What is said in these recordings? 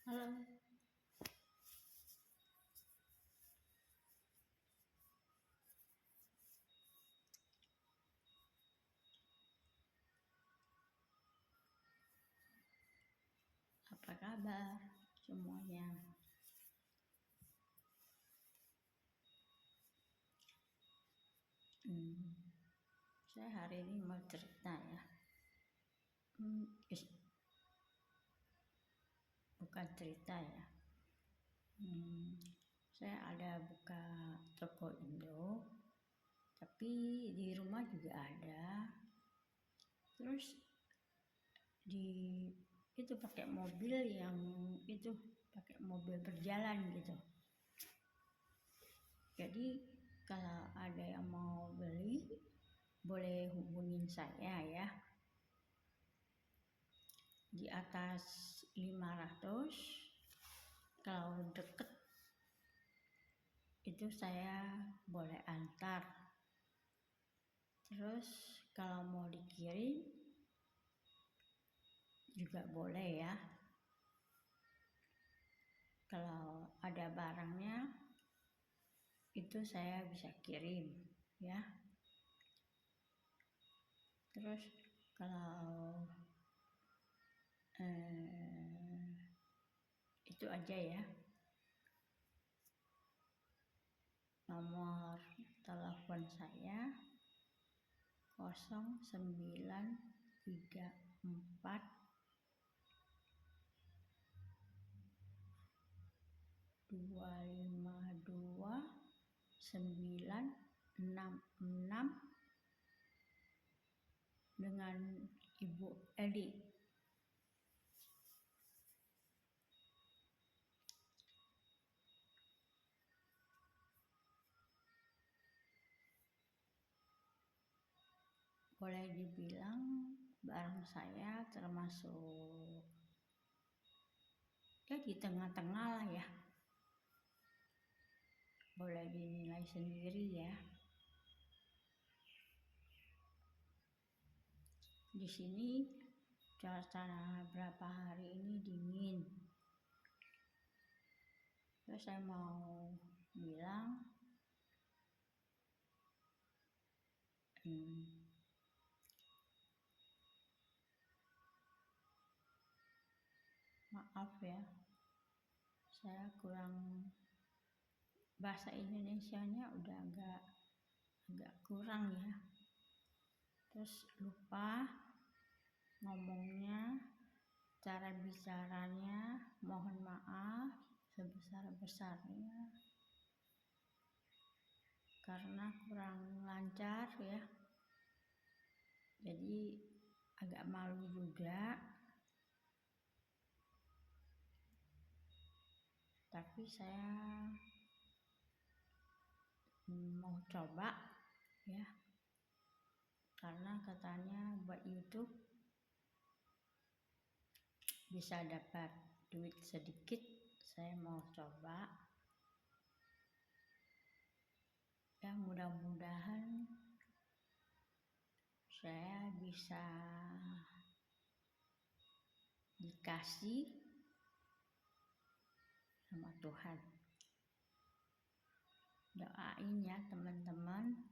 Halo, apa kabar semuanya? Saya hari ini mau cerita ya. Bukan cerita ya. Saya ada buka toko Indo, tapi di rumah juga ada. Terus itu pakai mobil yang itu pakai mobil berjalan gitu. Jadi kalau ada yang mau beli boleh hubungin saya ya. Di atas 500, kalau deket itu saya boleh antar. Terus kalau mau dikirim juga boleh ya. Kalau ada barangnya itu saya bisa kirim ya. Terus kalau itu aja ya. Nomor telepon saya 0934 252 966 dengan Ibu Edi. Boleh dibilang barang saya termasuk ya di tengah-tengah lah ya. Boleh dinilai sendiri ya. Di sini cuaca berapa hari ini dingin. Terus saya mau bilang maaf ya, saya kurang bahasa Indonesianya udah agak kurang ya. Terus lupa ngomongnya, cara bicaranya, mohon maaf sebesar-besarnya karena kurang lancar ya. Jadi agak malu juga. Tapi saya mau coba ya. Karena katanya buat YouTube bisa dapat duit sedikit, saya mau coba ya. Mudah-mudahan saya bisa dikasih sama Tuhan. Doain ya teman-teman.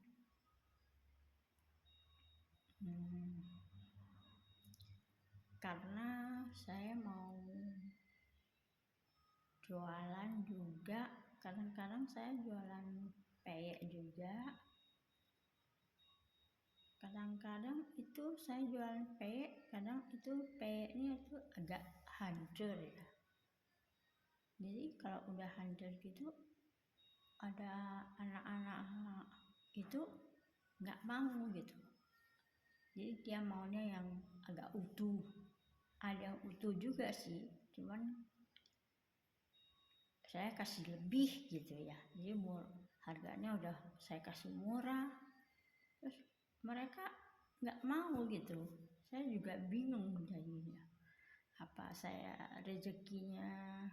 Karena saya mau jualan juga, kadang-kadang saya jualan peyek juga, kadang-kadang itu saya jualan peyek, kadang itu peyeknya itu agak hancur ya. Jadi kalau udah hancur gitu, ada anak-anak itu nggak mau gitu. Jadi dia maunya yang agak utuh. Ada yang utuh juga sih, cuman saya kasih lebih gitu ya. Jadi harganya udah saya kasih murah, terus mereka nggak mau gitu. Saya juga bingung jadinya. Apa saya rezekinya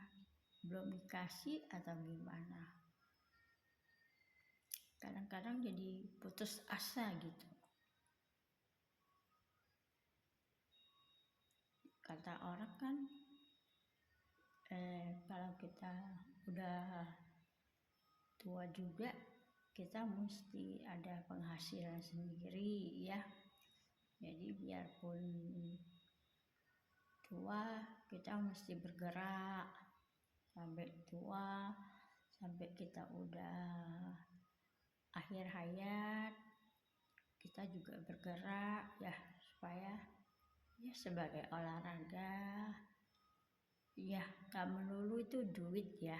belum dikasih atau gimana? Kadang-kadang jadi putus asa gitu. Kata orang kan kalau kita udah tua juga, kita mesti ada penghasilan sendiri ya. Jadi biarpun tua, kita mesti bergerak sampai tua, sampai kita udah akhir hayat, kita juga bergerak ya, supaya ya sebagai olahraga. Ya, gak melulu itu duit ya.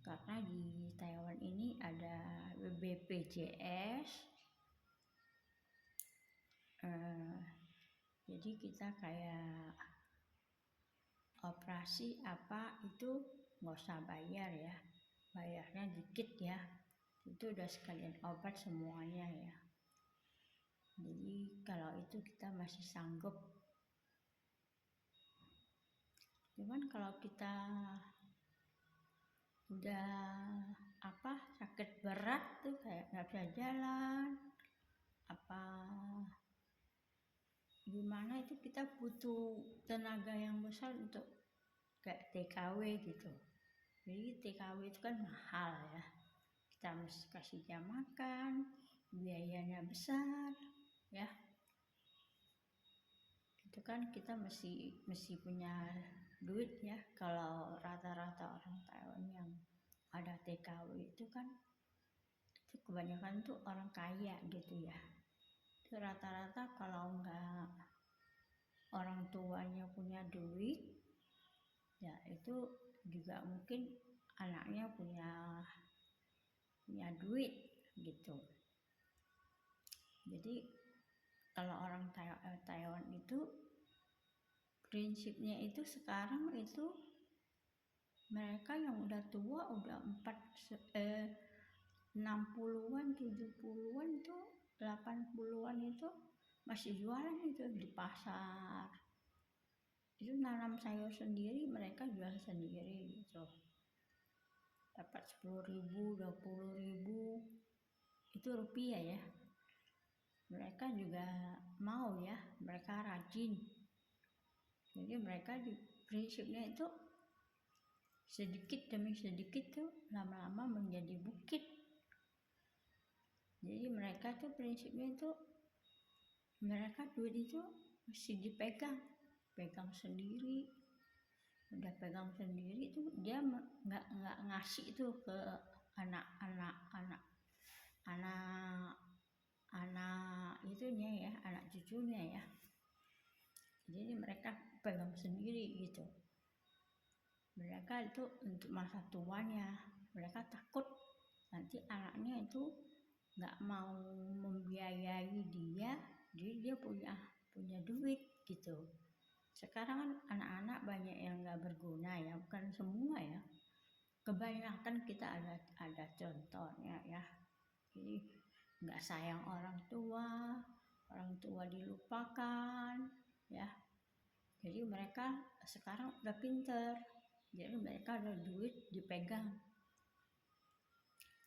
Karena di Taiwan ini ada BPJS. Jadi kita kayak operasi apa itu nggak usah bayar ya. Bayarnya dikit ya. Itu udah sekalian obat semuanya ya. Jadi kalau itu kita masih sanggup. Cuman kalau kita udah sakit berat tuh kayak nggak bisa jalan, gimana itu kita butuh tenaga yang besar untuk kayak TKW gitu. Jadi TKW itu kan mahal ya. Kita mesti kasih dia makan, biayanya besar ya. Itu kan kita mesti punya duit ya. Kalau rata-rata orang Taiwan yang ada TKW itu kan itu kebanyakan tuh orang kaya gitu ya. Itu rata-rata kalau enggak orang tuanya punya duit ya, itu juga mungkin anaknya punya duit gitu. Jadi kalau orang Taiwan itu prinsipnya itu sekarang itu mereka yang udah tua, udah 60-an, 70-an itu, 80-an itu masih jualan itu di pasar. Itu nanam sayur sendiri, mereka jual sendiri gitu. Dapat 10.000, 20.000 itu rupiah ya. Mereka juga mau ya, mereka rajin. Jadi mereka prinsipnya itu sedikit demi sedikit tuh lama-lama menjadi bukit. Jadi mereka tuh prinsipnya itu mereka duit itu mesti dipegang sendiri. Udah pegang sendiri tuh dia nggak ngasih tuh ke anak itunya ya, anak cucunya ya. Jadi mereka pegang sendiri gitu. Mereka itu untuk masa tuanya, mereka takut nanti anaknya itu nggak mau membiayai dia, jadi dia punya duit gitu. Sekarang kan anak-anak banyak yang nggak berguna ya, bukan semua ya. Kebanyakan kita ada contohnya ya. Jadi nggak sayang orang tua dilupakan ya. Jadi mereka sekarang udah pinter. Jadi mereka ada duit dipegang,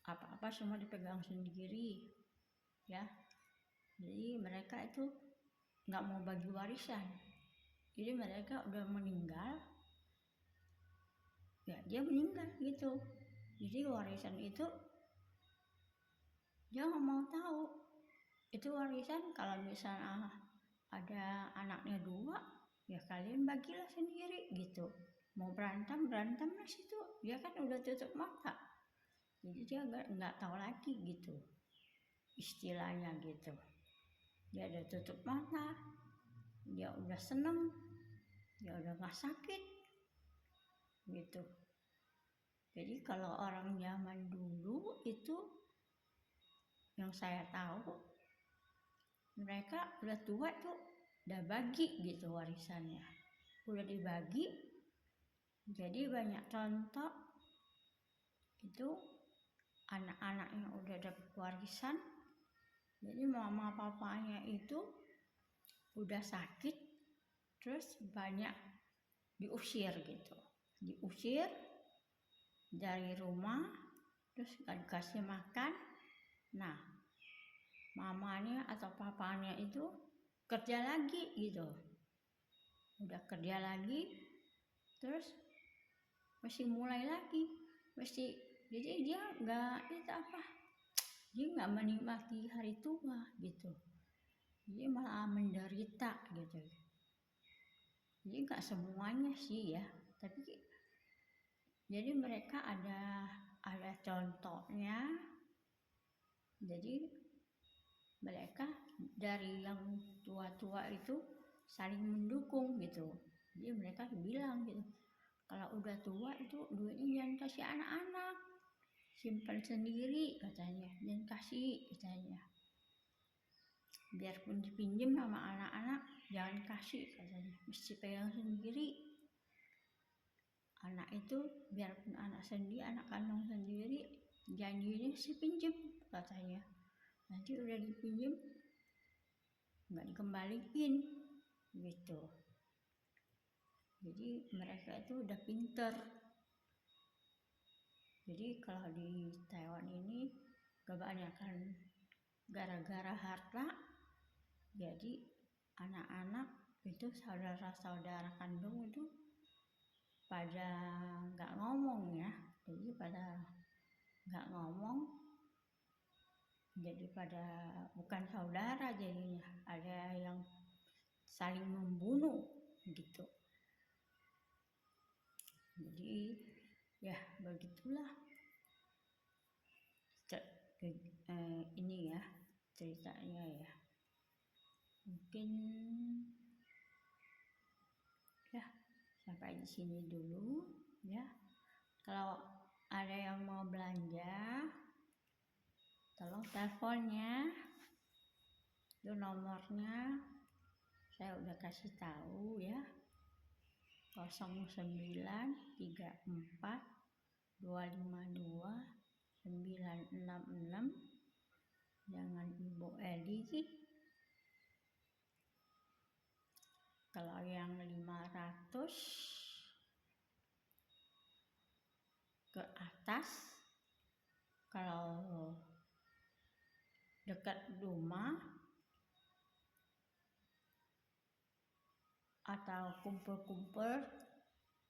apa-apa semua dipegang sendiri ya. Jadi mereka itu nggak mau bagi warisan. Jadi mereka udah meninggal ya, dia meninggal gitu. Jadi warisan itu dia nggak mau tahu. Itu warisan kalau misalnya ada anaknya 2 ya kalian bagilah sendiri gitu. Mau berantem lah situ, dia kan udah tutup mata. Jadi dia nggak tahu lagi gitu istilahnya gitu. Dia udah tutup mata, dia udah seneng, dia udah nggak sakit gitu. Jadi kalau orang zaman dulu itu yang saya tahu, mereka udah tua tuh udah bagi gitu warisannya, udah dibagi. Jadi banyak contoh itu anak-anak yang udah dapat warisan, jadi mama papanya itu udah sakit, terus banyak diusir gitu, diusir dari rumah, terus gak dikasih makan. Nah, mamanya atau papanya itu kerja lagi gitu, udah kerja lagi, terus mesti mulai lagi, jadi dia nggak menikmati hari tua gitu, dia malah menderita gitu. Jadi nggak semuanya sih ya, tapi jadi mereka ada contohnya. Jadi mereka dari yang tua-tua itu saling mendukung gitu. Jadi mereka bilang gitu, kalau udah tua itu duitnya jangan kasih anak-anak, simpan sendiri katanya, jangan kasih katanya. Biarpun dipinjam sama anak-anak jangan kasih katanya, mesti pegang sendiri. Anak itu biarpun anak kandung sendiri, janjinya sih pinjam katanya, nanti udah dipinjam nggak dikembaliin gitu. Jadi mereka itu udah pinter. Jadi kalau di Taiwan ini kebanyakan gara-gara harta, jadi anak-anak itu saudara-saudara kandung itu pada nggak ngomong ya, jadi pada nggak ngomong, jadi pada bukan saudara jadinya, ada yang saling membunuh gitu. Jadi ya begitulah ini ya ceritanya ya. Mungkin ya sampai di sini dulu ya. Kalau ada yang mau belanja, tolong teleponnya, itu nomornya saya udah kasih tahu ya, 0934 252 966 dengan Ibu Eli. Kalau yang 500 ke atas, kalau dekat rumah atau kumpul-kumpul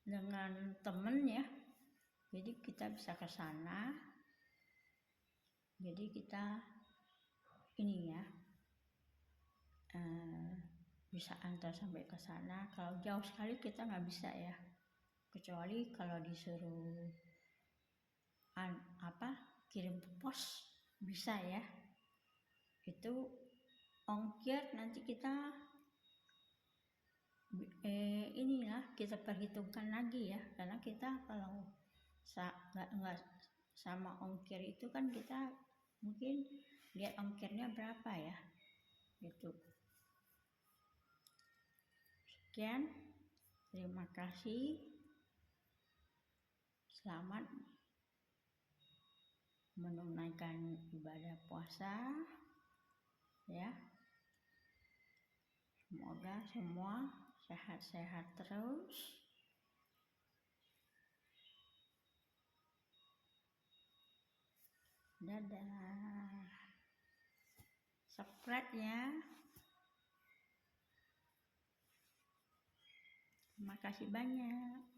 dengan temen ya, jadi kita bisa ke sana. Jadi kita ini ya bisa antar sampai ke sana. Kalau jauh sekali kita nggak bisa ya, kecuali kalau disuruh kirim pos bisa ya. Itu ongkir nanti kita kita perhitungkan lagi ya, karena kita kalau nggak sama ongkir itu kan kita mungkin lihat ongkirnya berapa ya gitu. Sekian, terima kasih, selamat menunaikan ibadah puasa ya. Semoga semua sehat-sehat terus. Dadah. Subscribe ya. Terima kasih banyak.